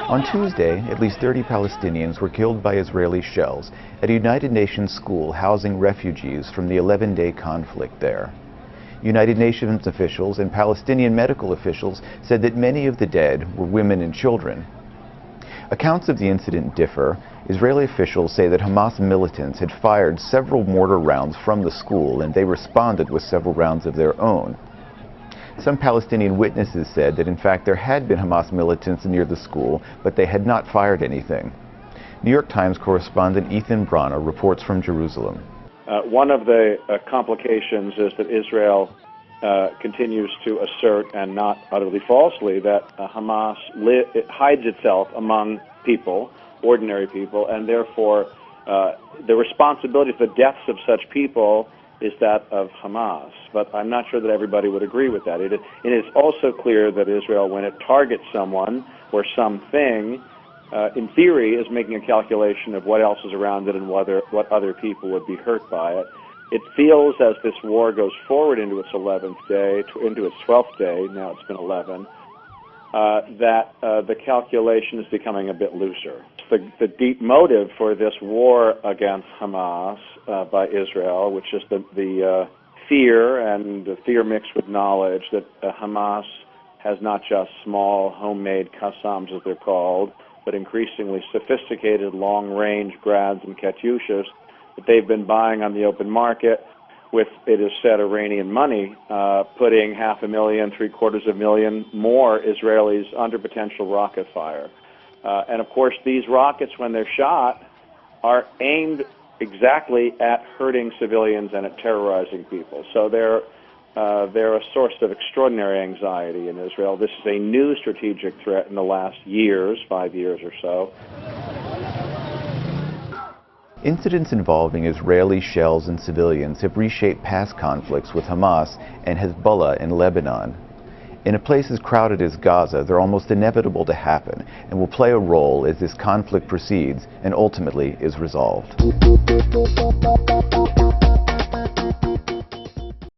On Tuesday, at least 30 Palestinians were killed by Israeli shells at a United Nations school housing refugees from the 11-day conflict there. United Nations officials and Palestinian medical officials said that many of the dead were women and children. Accounts of the incident differ. Israeli officials say that Hamas militants had fired several mortar rounds from the school, and they responded with several rounds of their own. Some Palestinian witnesses said that in fact there had been Hamas militants near the school, but they had not fired anything. New York Times correspondent Ethan Bronner reports from Jerusalem. One of the complications is that Israel continues to assert, and not utterly falsely, that Hamas hides itself among people, ordinary people, and therefore the responsibility for the deaths of such people is that of Hamas. But I'm not sure that everybody would agree with that. It is also clear that Israel, when it targets someone or something, in theory, is making a calculation of what else is around it and what other people would be hurt by it. It feels, as this war goes forward into its 11th day, into its 12th day, now it's been 11, that the calculation is becoming a bit looser. The deep motive for this war against Hamas by Israel, which is the fear, and the fear mixed with knowledge, that Hamas has not just small homemade Qassams, as they're called, but increasingly sophisticated long-range Grads and Katyushas that they've been buying on the open market with, it is said, Iranian money, putting 500,000, 750,000 more Israelis under potential rocket fire. And of course, these rockets, when they're shot, are aimed exactly at hurting civilians and at terrorizing people. So they're a source of extraordinary anxiety in Israel. This is a new strategic threat in the last years, 5 years or so. Incidents involving Israeli shells and civilians have reshaped past conflicts with Hamas and Hezbollah in Lebanon. In a place as crowded as Gaza, they're almost inevitable to happen and will play a role as this conflict proceeds and ultimately is resolved.